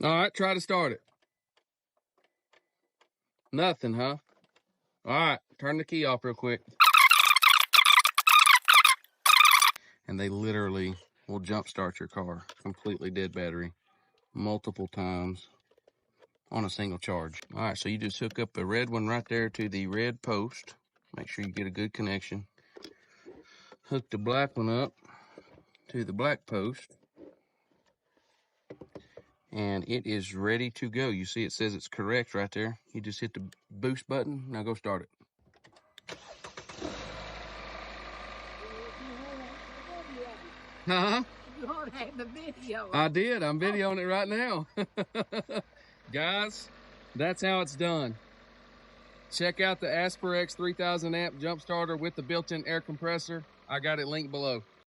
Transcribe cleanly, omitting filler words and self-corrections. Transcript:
All right, try to start it. Nothing, huh? All right, turn the key off real quick. And they literally will jump start your car, completely dead battery, multiple times on a single charge. All right, so you just hook up the red one right there to the red post. Make sure you get a good connection. Hook the black one up to the black post. And it is ready to go. You see it says it's correct right there. You just hit the boost button. Now go start it. Huh? You want to have the video. I did. I'm videoing it right now. Guys, that's how it's done. Check out the Asperex 3000 amp jump starter with the built-in air compressor. I got it linked below.